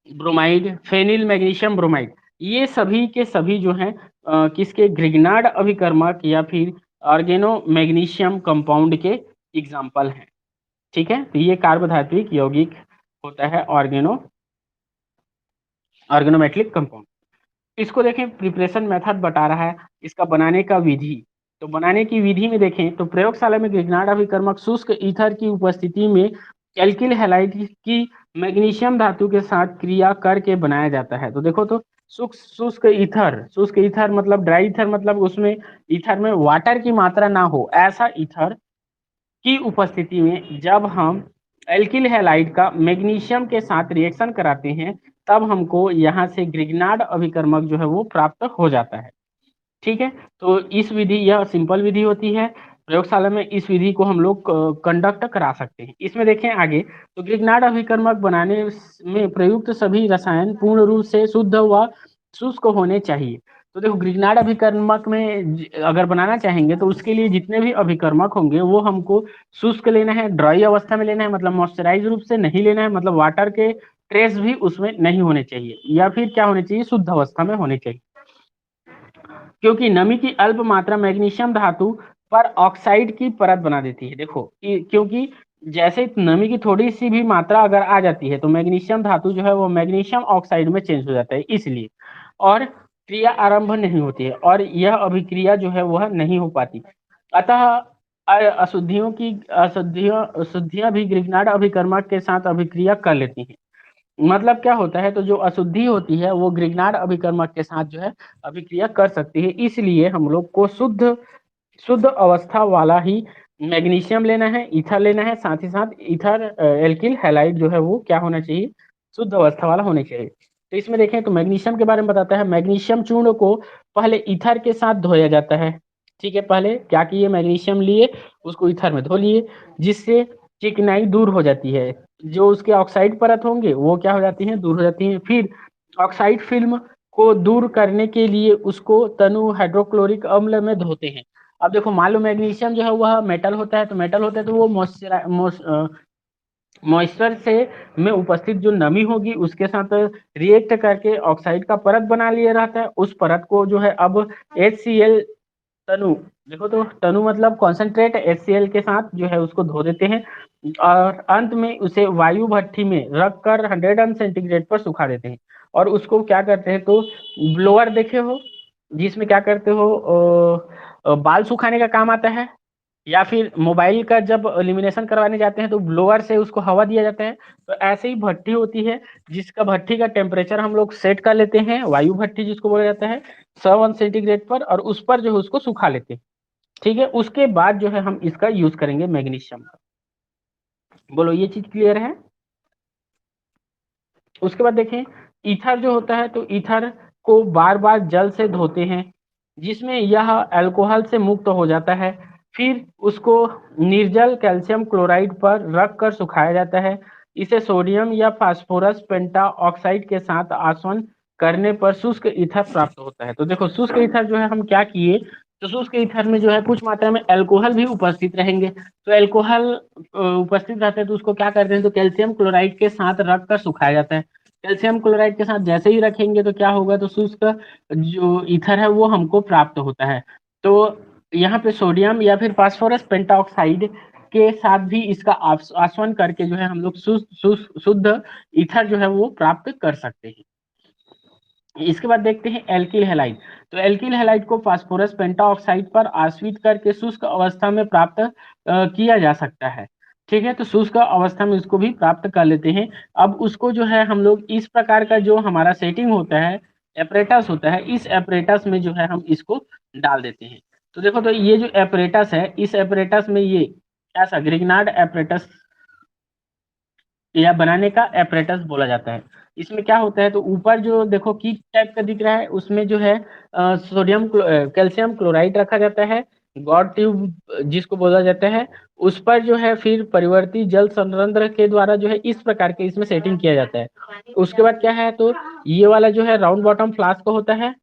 bromide, phenyl magnesium bromide. ये सभी के सभी जो हैं किसके, ग्रिग्नार्ड अभिकर्मक या फिर ऑर्गेनो मैग्नीशियम कंपाउंड के एग्जाम्पल हैं। ठीक है, तो ये कार्बोधात्विक यौगिक होता है ऑर्गेनोमेट्रिक कंपाउंड। इसको देखें, प्रिपरेशन मेथड बता रहा है, इसका बनाने का विधि। तो बनाने की विधि में देखें तो प्रयोगशाला में ग्रिग्नार्ड अभिकर्मक शुष्क ईथर की उपस्थिति में एल्किल हैलाइड की मैग्नीशियम धातु के साथ क्रिया करके बनाया जाता है। तो देखो तो शुष्क ईथर मतलब ड्राई ईथर, मतलब उसमें ईथर में वाटर की मात्रा ना हो, ऐसा ईथर की उपस्थिति में जब हम एल्किल हैलाइड का मैग्नीशियम के साथ रिएक्शन कराते हैं, तब हमको यहाँ से ग्रिग्नार्ड अभिकर्मक जो है वो प्राप्त हो जाता है। ठीक है, तो इस विधि, यह सिंपल विधि होती है, प्रयोगशाला में इस विधि को हम लोग कंडक्ट करा सकते हैं। इसमें देखें आगे, तो ग्रिग्नार्ड अभिकर्मक बनाने में प्रयुक्त सभी रसायन पूर्ण रूप से शुद्ध व शुष्क होने चाहिए। तो देखो, ग्रिग्नार्ड अभिकर्मक में अगर बनाना चाहेंगे तो उसके लिए जितने भी अभिकर्मक होंगे वो हमको शुष्क लेना है, ड्राई अवस्था में लेना है, मतलब मॉइस्चराइज रूप से नहीं लेना है, मतलब वाटर के ट्रेस भी उसमें नहीं होने चाहिए, या फिर क्या होने चाहिए, शुद्ध अवस्था में होने चाहिए। क्योंकि नमी की अल्प मात्रा मैग्नीशियम धातु पर ऑक्साइड की परत बना देती है। देखो, क्योंकि जैसे नमी की थोड़ी सी भी मात्रा अगर आ जाती है तो मैग्नीशियम धातु जो है वो मैग्नीशियम ऑक्साइड में चेंज हो जाता है, इसलिए, और क्रिया आरंभ नहीं होती है, और यह अभिक्रिया जो है वह नहीं हो पाती। अतः अशुद्धियां भी ग्रिग्नार्ड अभिकर्मक के साथ अभिक्रिया कर लेती हैं। मतलब क्या होता है, तो जो अशुद्धि होती है वो ग्रिग्नार्ड अभिकर्मक के साथ जो है अभिक्रिया कर सकती है, इसलिए हम लोग को शुद्ध शुद्ध अवस्था वाला ही मैग्नीशियम लेना है, ईथर लेना है, साथ ही साथ ईथर एल्किल हैलाइड जो है वो क्या होना चाहिए, शुद्ध अवस्था वाला होना चाहिए। तो इसमें देखें तो मैग्नीशियम के बारे में बताता है, मैग्नीशियम चूर्ण को पहले ईथर के साथ धोया जाता है। ठीक है, पहले क्या किए, मैग्नीशियम लिए, उसको ईथर में धो लिए, जिससे चिकनाई दूर हो जाती है, जो उसके ऑक्साइड परत होंगे वो क्या हो जाती हैं, दूर हो जाती हैं। फिर ऑक्साइड फिल्म को दूर करने के लिए उसको तनु हाइड्रोक्लोरिक अम्ल में धोते हैं। अब देखो, मान लो मैग्नीशियम जो है वह मेटल होता है, तो मेटल होता है तो वो मॉइस्चर से में उपस्थित जो नमी होगी उसके साथ रिएक्ट करके ऑक्साइड का परत बना लिया रहता है। उस परत को जो है अब HCl तनु, देखो तो तनु मतलब कॉन्सेंट्रेट HCl के साथ जो है उसको धो देते हैं, और अंत में उसे वायु भट्ठी में रख कर 100 अंश सेंटीग्रेड पर सुखा देते हैं। और उसको क्या करते हैं, तो ब्लोअर देखे हो, जिसमें क्या करते हो, बाल सुखाने का काम आता है, या फिर मोबाइल का जब लेमिनेशन करवाने जाते हैं तो ब्लोअर से उसको हवा दिया जाता है। तो ऐसे ही भट्ठी होती है, जिसका भट्ठी का टेम्परेचर हम लोग सेट कर लेते हैं, वायु भट्ठी जिसको बोला जाता है, 100 अंश सेंटीग्रेड पर, और उस पर जो है उसको सुखा लेते हैं। ठीक है, उसके बाद जो है हम इसका यूज करेंगे मैग्नीशियम का। बोलो, ये चीज क्लियर है। उसके बाद देखें, ईथर जो होता है, तो ईथर को बार बार जल से धोते हैं, जिसमें यह अल्कोहल से मुक्त हो जाता है। फिर उसको निर्जल कैल्शियम क्लोराइड पर रख कर सुखाया जाता है। इसे सोडियम या फास्फोरस पेंटा ऑक्साइड के साथ आसवन करने पर शुष्क ईथर प्राप्त होता है। तो देखो, शुष्क ईथर जो है हम क्या किए, तो शुष्क ईथर में जो है कुछ मात्रा में अल्कोहल भी उपस्थित रहेंगे। तो अल्कोहल उपस्थित रहते हैं तो उसको क्या करते हैं, तो कैल्शियम क्लोराइड के साथ रख कर सुखाया जाता है। कैल्शियम क्लोराइड के साथ जैसे ही रखेंगे तो क्या होगा, तो शुष्क जो ईथर है वो हमको प्राप्त होता है। तो यहाँ पे सोडियम या फिर फास्फोरस पेंटाऑक्साइड के साथ भी इसका आसवन करके जो है हम लोग शुद्ध ईथर जो है वो प्राप्त कर सकते हैं। इसके बाद देखते हैं एल्किल हैलाइड। तो एल्किल हैलाइड को फास्फोरस पेंटाऑक्साइड पर आश्रित करके शुष्क अवस्था में प्राप्त किया जा सकता है। ठीक है, तो शुष्क अवस्था में इसको भी प्राप्त कर लेते हैं। अब उसको जो है हम लोग इस प्रकार का जो हमारा सेटिंग होता है, एपरेटस होता है, इस एपरेटस में जो है हम इसको डाल देते हैं। तो देखो, तो ये जो एपरेटस है, इस एपरेटस में ये ऐसा ग्रिग्नार्ड एपरेटस या बनाने का एपरेटस बोला जाता है। इसमें क्या होता है, तो ऊपर जो देखो की टाइप का दिख रहा है, उसमें जो है सोडियम कैल्शियम क्लोराइड रखा जाता है, गॉड ट्यूब जिसको बोला जाता है, उस पर जो है फिर परिवर्ती जल संरंध्र के द्वारा जो है इस प्रकार के इसमें सेटिंग किया जाता है। उसके बाद क्या है, तो ये वाला जो है राउंड बॉटम फ्लास्क होता है।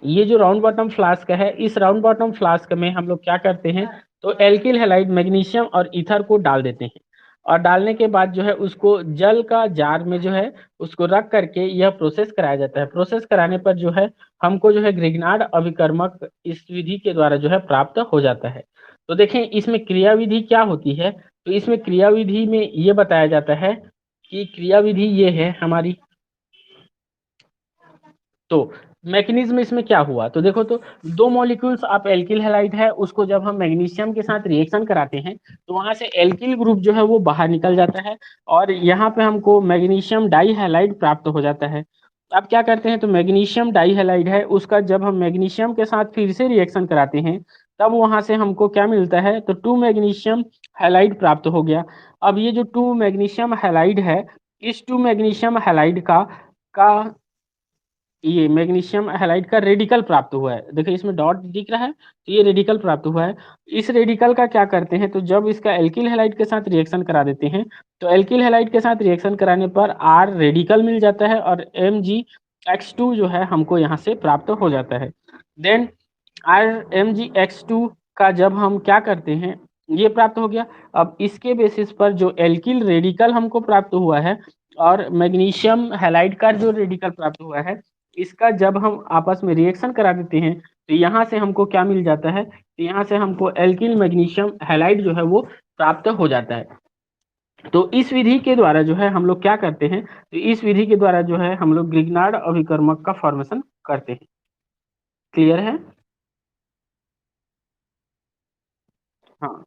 ये जो राउंड बॉटम फ्लास्क है, इस राउंड बॉटम फ्लास्क में हम लोग क्या करते हैं, तो एल्किल हैलाइड मैग्नीशियम और ईथर को डाल देते हैं, और डालने के बाद जो है उसको जल का जार में जो है उसको रख करके यह प्रोसेस कराया जाता है। प्रोसेस कराने पर जो है हमको जो है ग्रिग्नार्ड अभिकर्मक इस विधि के द्वारा जो है प्राप्त हो जाता है। तो देखें इसमें क्रियाविधि क्या होती है, तो इसमें क्रियाविधि में ये बताया जाता है कि क्रियाविधि ये है हमारी। तो मैकेनिज्म इसमें क्या हुआ, तो देखो तो दो मॉलिक्यूल्स आप एल्किल हैलाइड है उसको जब हम मैग्नीशियम के साथ रिएक्शन कराते हैं तो वहां से एल्किल ग्रुप जो है वो बाहर निकल जाता है, और यहाँ पे हमको मैग्नीशियम डाई हैलाइड प्राप्त हो जाता है। अब क्या करते हैं, तो मैग्नीशियम डाई हैलाइड है उसका जब हम मैग्नीशियम के साथ फिर से रिएक्शन कराते हैं तब वहां से हमको क्या मिलता है, तो टू मैग्नीशियम हैलाइड प्राप्त हो गया। अब ये जो टू मैग्नीशियम हैलाइड है, इस टू मैग्नीशियम हैलाइड का ये मैग्नीशियम हैलाइड का रेडिकल प्राप्त हुआ है। देखिए इसमें डॉट दिख रहा है, तो ये रेडिकल प्राप्त हुआ है। इस रेडिकल का क्या करते हैं, तो जब इसका एल्किल हैलाइड के साथ रिएक्शन करा देते हैं तो एल्किल हैलाइड के साथ रिएक्शन कराने पर आर रेडिकल मिल जाता है और Mg(X2) जो है हमको यहाँ से प्राप्त हो जाता है। देन आर Mg(X2) का जब हम क्या करते हैं, ये प्राप्त हो गया। अब इसके बेसिस पर जो एल्किल रेडिकल हमको प्राप्त हुआ है और मैग्नीशियम हैलाइड का जो रेडिकल प्राप्त हुआ है, इसका जब हम आपस में रिएक्शन करा देते हैं तो यहाँ से हमको क्या मिल जाता है, तो यहाँ से हमको एल्किल मैग्नीशियम हैलाइड जो है वो प्राप्त हो जाता है। तो इस विधि के द्वारा जो है हम लोग क्या करते हैं, तो इस विधि के द्वारा जो है हम लोग ग्रिग्नार्ड अभिकर्मक का फॉर्मेशन करते हैं। क्लियर है? हाँ,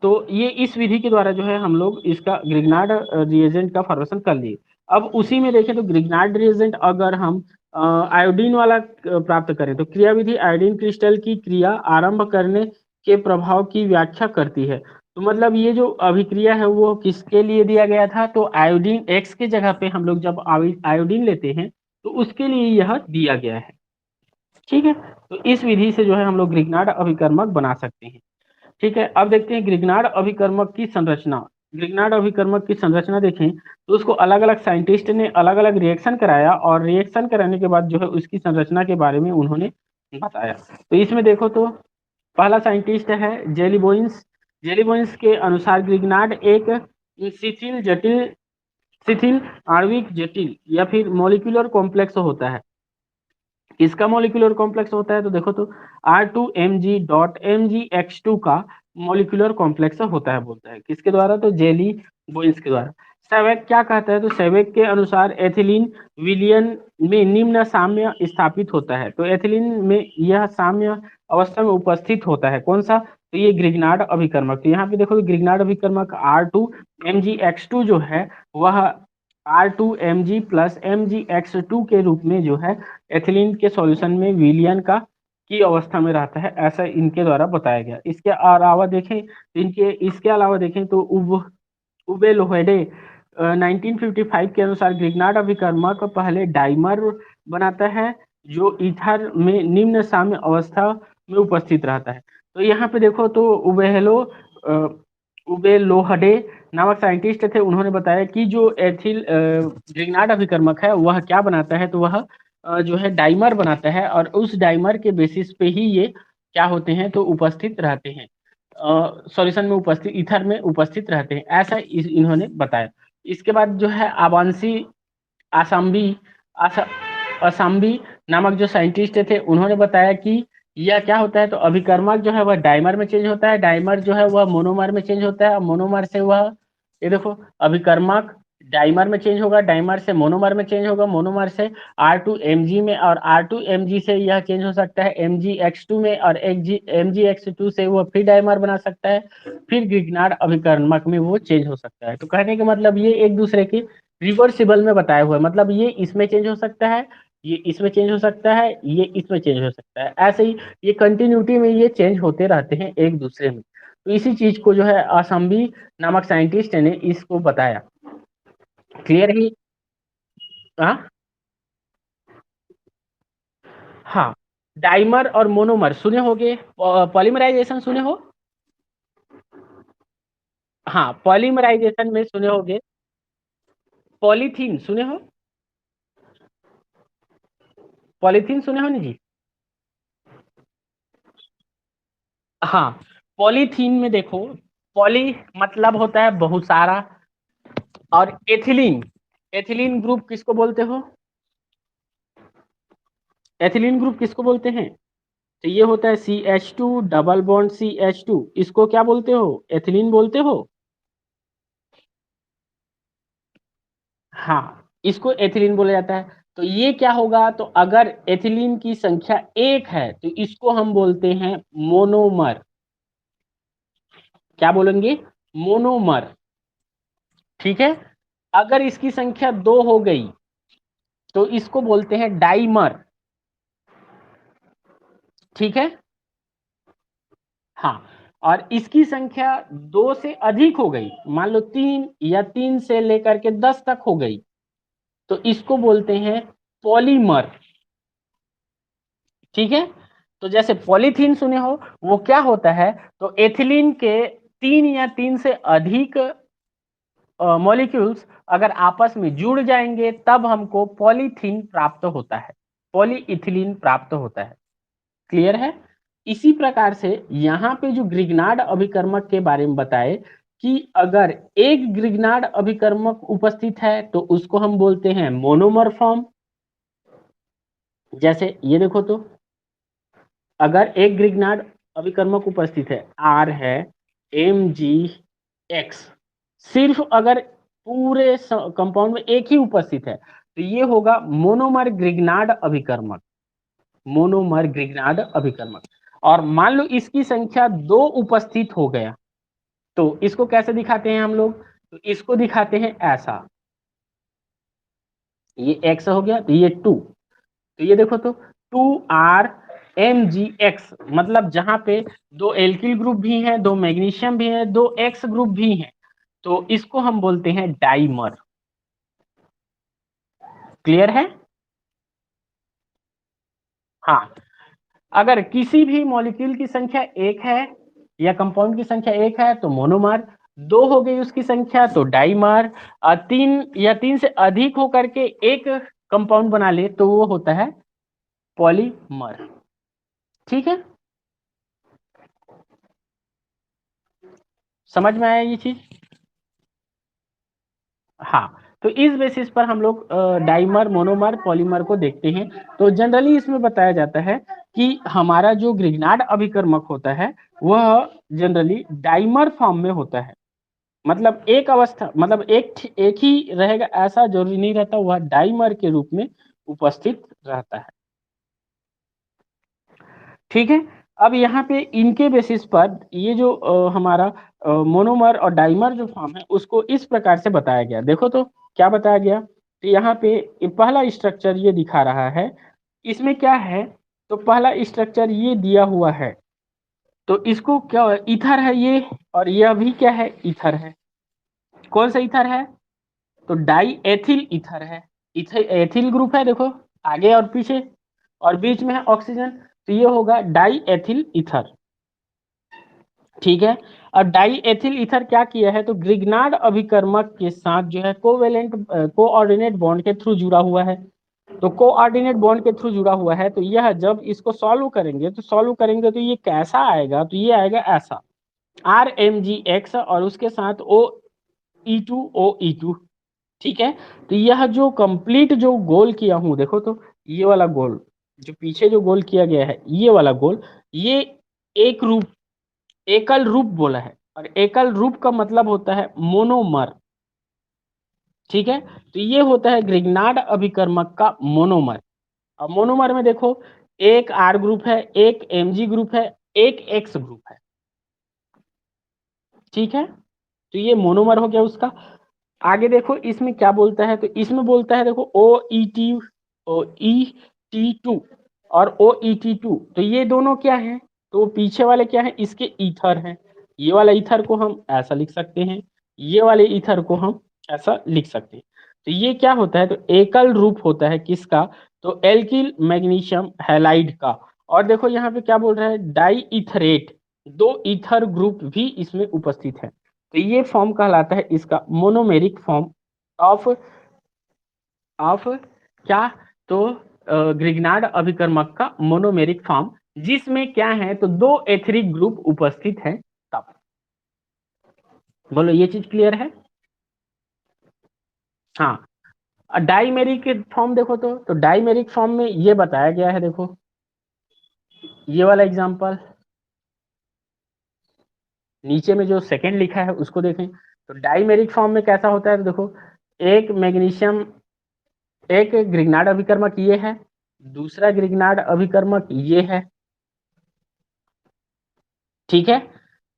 तो ये इस विधि के द्वारा जो है हम लोग इसका ग्रिग्नार्ड रिएजेंट का फॉर्मेशन कर लिए। अब उसी में देखें तो ग्रिग्नार्ड रिएजेंट अगर हम आयोडीन वाला प्राप्त करें तो क्रियाविधि आयोडीन क्रिस्टल की क्रिया आरंभ करने के प्रभाव की व्याख्या करती है। तो मतलब ये जो अभिक्रिया है वो किसके लिए दिया गया था, तो आयोडीन एक्स के जगह पे हम लोग जब आयोडीन लेते हैं तो उसके लिए यह दिया गया है। ठीक है, तो इस विधि से जो है हम लोग ग्रिग्नार्ड अभिकर्मक बना सकते हैं। ठीक है, अब देखते हैं ग्रिग्नार्ड अभिकर्मक की संरचना। ग्रिग्नार्ड अभिकर्मक की संरचना देखें तो उसको अलग अलग साइंटिस्ट ने अलग अलग रिएक्शन कराया और रिएक्शन कराने के बाद जो है उसकी संरचना के बारे में उन्होंने बताया। तो इसमें देखो तो पहला साइंटिस्ट है जेलीबोइंस। जेलीबोइंस के अनुसार ग्रिग्नार्ड एक शिथिल जटिल शिथिल आणविक जटिल या फिर मॉलिक्यूलर कॉम्प्लेक्स होता है। किसका मॉलिक्यूलर कॉम्प्लेक्स होता है, तो देखो तो R2Mg.Mg(X2) का मॉलिक्यूलर कॉम्प्लेक्स होता है, बोलता है किसके द्वारा, तो जेली बोइंस के द्वारा। सेवेक क्या कहता है, तो सेवेक के अनुसार एथिलीन विलियन में निम्न साम्य स्थापित होता है। तो एथिलीन में यह साम्य अवस्था में उपस्थित होता है, कौन सा, तो ये ग्रिग्नार्ड अभिकर्मक। तो यहाँ पे देखो ग्रिग्नार्ड अभिकर्मक R2Mg(X2) जो है वह R2Mg+Mg(X2) के रूप में जो है एथिलीन के सॉल्यूशन में विलियन का की अवस्था में रहता है, ऐसा इनके द्वारा बताया गया। इसके अलावा देखें इसके अलावा देखें तो उबे लोहेडे 1955 के अनुसार ग्रिग्नार्ड अभिकर्मक पहले डाइमर बनाता है जो ईथर में निम्न साम्य अवस्था में उपस्थित रहता है। तो यहाँ पे देखो तो उबेलोहडे नामक साइंटिस्ट थे, उन्होंने बताया कि जो ग्रिग्नार्ड अभिकर्मक है वह क्या बनाता है, तो वह जो है डाइमर बनाता है और उस डाइमर के बेसिस पे ही ये क्या होते हैं, तो उपस्थित रहते हैं सॉल्यूशन में उपस्थित ईथर में उपस्थित रहते हैं, ऐसा इन्होंने बताया। इसके बाद जो है आबांसी आसाम्बी आसा, असाम्बी नामक जो साइंटिस्ट थे उन्होंने बताया कि यह क्या होता है, तो अभिकर्मक जो है वह डाइमर में चेंज होता है, डाइमर जो है वह मोनोमर में चेंज होता है और मोनोमर से वह ये देखो अभिकर्मक डाइमर में चेंज होगा, डाइमर से मोनोमर में चेंज होगा, मोनोमर से R2Mg में, और R2Mg से यह चेंज हो सकता है Mg(X2) में, और Mg(X2) से वह फिर डाइमर बना सकता है, फिर ग्रिग्नार्ड अभिकर्मक में वो चेंज हो सकता है। तो कहने का मतलब ये एक दूसरे के रिवर्सिबल में बताया हुआ है, मतलब ये इसमें चेंज हो सकता है, ये इसमें चेंज हो सकता है, ये इसमें चेंज हो सकता है, ऐसे ही ये कंटिन्यूटी में ये चेंज होते रहते हैं एक दूसरे में। तो इसी चीज को जो है असम्बी नामक साइंटिस्ट ने इसको बताया। क्लियर ही? हाँ हाँ, डाइमर और मोनोमर सुने होगे, पॉलीमराइजेशन सुने हो? हाँ, पॉलीमराइजेशन में सुने होगे, पॉलीथीन सुने हो? पॉलीथीन सुने हो नहीं जी? हाँ, पॉलीथीन में देखो, पॉली मतलब होता है बहुत सारा, और एथिलीन, एथिलीन ग्रुप किसको बोलते हो? एथिलीन ग्रुप किसको बोलते हैं? तो ये होता है CH2 डबल बॉन्ड CH2, इसको क्या बोलते हो? एथिलीन बोलते हो। हाँ, इसको एथिलीन बोला जाता है। तो ये क्या होगा, तो अगर एथिलीन की संख्या एक है तो इसको हम बोलते हैं मोनोमर। क्या बोलेंगे? मोनोमर। ठीक है। अगर इसकी संख्या दो हो गई तो इसको बोलते हैं डाइमर। ठीक है। हाँ, और इसकी संख्या दो से अधिक हो गई, मान लो तीन या तीन से लेकर के 10 तक हो गई, तो इसको बोलते हैं पॉलीमर। ठीक है। तो जैसे पॉलीथीन सुने हो, वो क्या होता है, तो एथिलीन के तीन या तीन से अधिक मॉलिक्यूल्स अगर आपस में जुड़ जाएंगे तब हमको पॉलीथीन प्राप्त होता है, पॉलीइथिलीन प्राप्त होता है। क्लियर है? इसी प्रकार से यहाँ पे जो ग्रिग्नार्ड अभिकर्मक के बारे में बताए कि अगर एक ग्रिग्नार्ड अभिकर्मक उपस्थित है तो उसको हम बोलते हैं मोनोमर फॉर्म। जैसे ये देखो, तो अगर एक ग्रिग्नार्ड अभिकर्मक उपस्थित है, R है, MgX, सिर्फ अगर पूरे कंपाउंड में एक ही उपस्थित है तो ये होगा मोनोमर ग्रिग्नार्ड अभिकर्मक, मोनोमर ग्रिग्नार्ड अभिकर्मक। और मान लो इसकी संख्या दो उपस्थित हो गया, तो इसको कैसे दिखाते हैं हम लोग, तो इसको दिखाते हैं ऐसा, ये X हो गया तो ये 2, तो ये देखो, तो 2R MgX, मतलब जहां पे दो एल्किल ग्रुप भी हैं, दो मैग्नीशियम भी हैं, दो X ग्रुप भी हैं, तो इसको हम बोलते हैं डाइमर। क्लियर है? हाँ, अगर किसी भी मॉलिक्यूल की संख्या एक है या कंपाउंड की संख्या एक है तो मोनोमर, दो हो गई उसकी संख्या तो डाइमर, और तीन या तीन से अधिक होकर के एक कंपाउंड बना ले तो वो होता है पॉलीमर। ठीक है, समझ में आया ये चीज? हाँ, तो इस बेसिस पर हम लोग डाइमर, मोनोमर, पॉलीमर को देखते हैं। तो जनरली इसमें बताया जाता है कि हमारा जो ग्रिग्नार्ड अभिकर्मक होता है वह जनरली डाइमर फॉर्म में होता है, मतलब एक अवस्था, मतलब एक ही रहेगा ऐसा जरूरी नहीं रहता, वह डाइमर के रूप में उपस्थित रहता है। ठीक है। अब यहाँ पे इनके बेसिस पर ये जो हमारा मोनोमर और डाइमर जो फॉर्म है उसको इस प्रकार से बताया गया। देखो तो क्या बताया गया, तो यहाँ पे पहला स्ट्रक्चर ये दिखा रहा है, इसमें क्या है, तो पहला स्ट्रक्चर ये दिया हुआ है, तो इसको क्या, ईथर है ये, और यह भी क्या है, ईथर है। कौन सा ईथर है, तो डाई एथिल ईथर है। एथिल ग्रुप है, देखो आगे और पीछे, और बीच में है ऑक्सीजन, तो ये होगा डाई एथिल ईथर। ठीक है। और डाई एथिल ईथर क्या किया है, तो ग्रिग्नार्ड अभिकर्मक के साथ जो है कोवेलेंट कोऑर्डिनेट बॉन्ड के थ्रू जुड़ा हुआ है। तो कोऑर्डिनेट बॉन्ड के थ्रू जुड़ा हुआ है, तो यह जब इसको सॉल्व करेंगे तो ये कैसा आएगा, तो ये आएगा ऐसा, RMgX और उसके साथ OE2 ठीक है। तो यह जो कंप्लीट जो गोल किया हूं, देखो तो ये वाला गोल, जो पीछे जो गोल किया गया है ये वाला गोल, ये एक रूप, एकल रूप बोला है, और एकल रूप का मतलब होता है मोनोमर। ठीक है। तो ये होता है ग्रिग्नार्ड अभिकर्मक का मोनोमर। अब मोनोमर में देखो, एक R ग्रुप है, एक Mg ग्रुप है, एक X ग्रुप है। ठीक है, तो ये मोनोमर हो गया उसका। आगे देखो इसमें क्या बोलता है, तो इसमें बोलता है देखो OET2 और OET2, तो ये दोनों क्या है, तो पीछे वाले क्या है, इसके ईथर हैं। ये वाला ईथर को हम ऐसा लिख सकते हैं, ये वाले ईथर को हम ऐसा लिख सकते हैं। तो ये क्या होता है, तो एकल रूप होता है किसका, तो एल्किल मैग्नीशियम हैलाइड का, और देखो यहाँ पे क्या बोल रहा है, डाई इथरेट, दो ईथर ग्रुप भी इसमें उपस्थित है। तो ये फॉर्म कहलाता है इसका मोनोमेरिक फॉर्म ऑफ ऑफ क्या, तो ग्रिग्नार्ड अभिकर्मक का मोनोमेरिक फॉर्म, जिसमें क्या है तो दो एथरिक ग्रुप उपस्थित है तब। बोलो ये चीज क्लियर है। हाँ, डाइमेरिक फॉर्म देखो तो डाइमेरिक फॉर्म में ये बताया गया है, देखो ये वाला एग्जांपल, नीचे में जो सेकंड लिखा है उसको देखें। तो डाइमेरिक फॉर्म में कैसा होता है, तो देखो एक मैग्नीशियम, एक ग्रिग्नार्ड अभिकर्मक ये है, दूसरा ग्रिग्नार्ड अभिकर्मक ये है, ठीक है।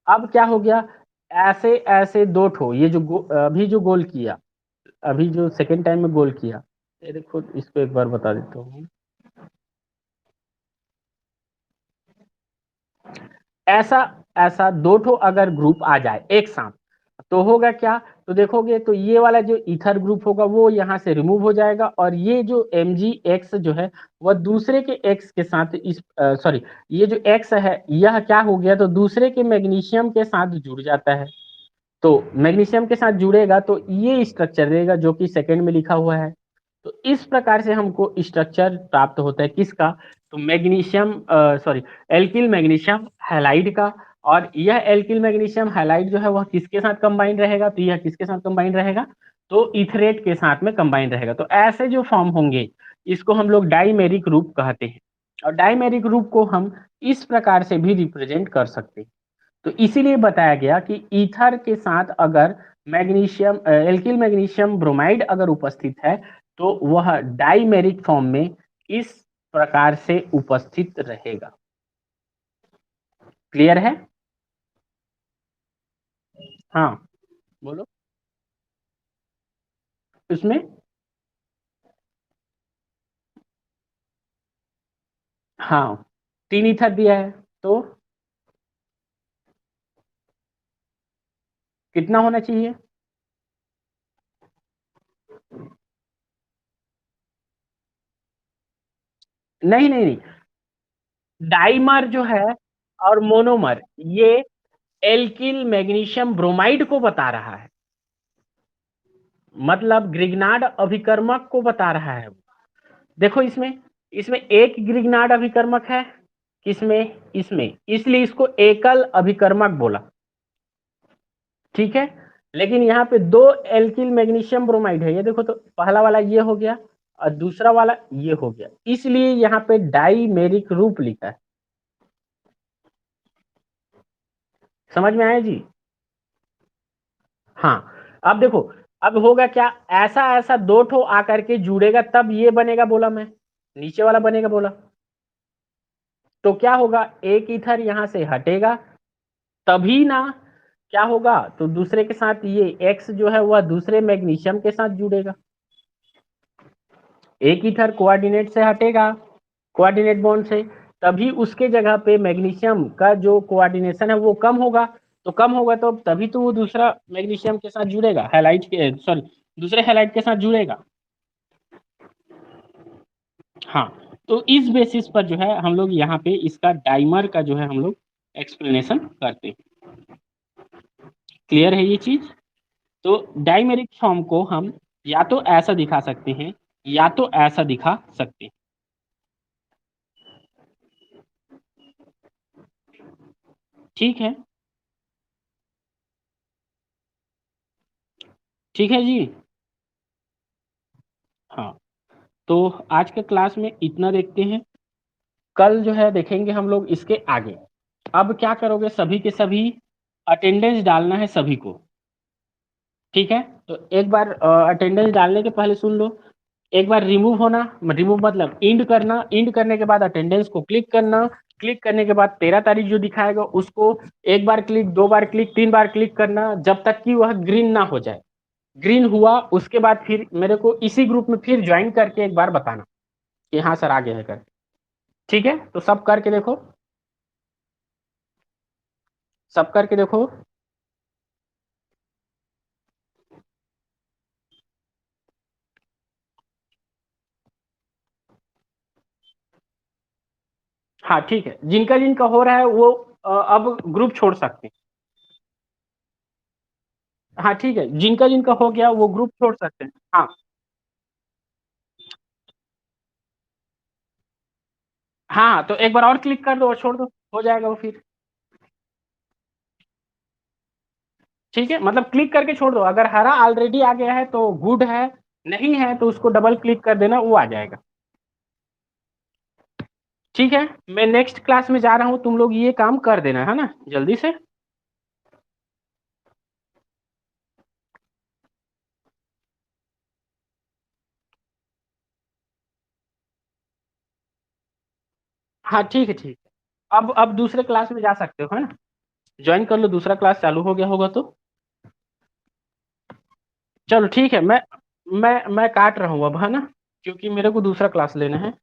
अब क्या हो गया, ऐसे ऐसे दो ठो, ये जो अभी जो गोल किया, अभी जो सेकेंड टाइम में गोल किया, ये देखो इसको एक बार बता देता हूँ। ऐसा ऐसा दो ठो अगर ग्रुप आ जाए एक साथ, तो होगा क्या, तो देखोगे तो ये वाला जो ईथर ग्रुप होगा वो यहाँ से रिमूव हो जाएगा, और ये जो Mg जो है वह दूसरे के एक्स के साथ इस सॉरी, ये जो एक्स है यह क्या हो गया, तो दूसरे के मैग्नीशियम के साथ जुड़ जाता है। तो मैग्नीशियम के साथ जुड़ेगा तो ये स्ट्रक्चर देगा जो कि सेकंड में लिखा हुआ है। तो इस प्रकार से हमको स्ट्रक्चर प्राप्त होता है किसका, तो magnesium sorry, alkyl magnesium halide का। और यह एल्किल मैग्नीशियम हैलाइड जो है वह किसके साथ कंबाइन रहेगा, तो यह किसके साथ कंबाइन रहेगा, तो इथरेट के साथ में कंबाइन रहेगा। तो ऐसे जो फॉर्म होंगे इसको हम लोग डाइमेरिक रूप कहते हैं। और डाइमेरिक रूप को हम इस प्रकार से भी रिप्रेजेंट कर सकते हैं। तो इसीलिए बताया गया कि ईथर के साथ अगर मैग्नीशियम एल्किल मैग्नीशियम ब्रोमाइड अगर उपस्थित है तो वह डाइमेरिक फॉर्म में इस प्रकार से उपस्थित रहेगा। क्लियर है। हाँ बोलो। इसमें हाँ, तीन ईथर दिया है, तो कितना होना चाहिए। नहीं नहीं नहीं, डाइमर जो है और मोनोमर, ये एल्किल मैग्नीशियम ब्रोमाइड को बता रहा है, मतलब ग्रिग्नार्ड अभिकर्मक को बता रहा है। देखो इसमें, इसमें एक ग्रिग्नार्ड अभिकर्मक है, किसमें, इसमें, इसलिए इसको एकल अभिकर्मक बोला, ठीक है। लेकिन यहाँ पे दो एल्किल मैग्नीशियम ब्रोमाइड है, ये देखो तो पहला वाला ये हो गया और दूसरा वाला ये हो गया, इसलिए यहाँ पे डाइमेरिक रूप लिखा है। समझ में आया जी। हाँ, अब देखो, अब होगा क्या, ऐसा ऐसा दो ठो आकर के जुड़ेगा तब ये बनेगा बोला मैं, नीचे वाला बनेगा बोला। तो क्या होगा, एक ईथर यहां से हटेगा तभी ना, क्या होगा, तो दूसरे के साथ ये एक्स जो है वह दूसरे मैग्नीशियम के साथ जुड़ेगा। एक ईथर कोऑर्डिनेट से हटेगा, कोऑर्डिनेट बॉन्ड से, तभी उसके जगह पे मैग्नीशियम का जो कोऑर्डिनेशन है वो कम होगा। तो कम होगा तो तभी तो वो दूसरा मैग्नीशियम के साथ जुड़ेगा, हैलाइड के सॉरी, दूसरे हैलाइड के साथ जुड़ेगा। हाँ, तो इस बेसिस पर जो है हम लोग यहाँ पे इसका डाइमर का जो है हम लोग एक्सप्लेनेशन करते हैं। क्लियर है ये चीज। तो डाइमेरिक फॉर्म को हम या तो ऐसा दिखा सकते हैं या तो ऐसा दिखा सकते हैं। ठीक है, ठीक है जी। हाँ, तो आज के क्लास में इतना देखते हैं, कल जो है देखेंगे हम लोग इसके आगे। अब क्या करोगे, सभी के सभी अटेंडेंस डालना है सभी को, ठीक है। तो एक बार अटेंडेंस डालने के पहले सुन लो, एक बार रिमूव होना, रिमूव मतलब इंड करना, इंड करने के बाद अटेंडेंस को क्लिक करना, क्लिक करने के बाद 13 तारीख जो दिखाएगा उसको एक बार क्लिक, दो बार क्लिक, तीन बार क्लिक करना जब तक कि वह ग्रीन ना हो जाए। ग्रीन हुआ उसके बाद फिर मेरे को इसी ग्रुप में फिर ज्वाइन करके एक बार बताना कि हाँ सर आ गया है कर। ठीक है, तो सब करके देखो, सब करके देखो। हाँ ठीक है, जिनका जिनका हो रहा है वो अब ग्रुप छोड़ सकते हैं। हाँ ठीक है, जिनका जिनका हो गया वो ग्रुप छोड़ सकते हैं। हाँ हाँ, तो एक बार और क्लिक कर दो और छोड़ दो, हो जाएगा वो फिर। ठीक है, मतलब क्लिक करके छोड़ दो, अगर हरा ऑलरेडी आ गया है तो गुड है, नहीं है तो उसको डबल क्लिक कर देना, वो आ जाएगा। ठीक है, मैं नेक्स्ट क्लास में जा रहा हूँ, तुम लोग ये काम कर देना है ना जल्दी से। हाँ ठीक है ठीक है, अब दूसरे क्लास में जा सकते हो, है ना। ज्वाइन कर लो, दूसरा क्लास चालू हो गया होगा तो। चलो ठीक है, मैं काट रहा हूँ अब, है ना, क्योंकि मेरे को दूसरा क्लास लेना है।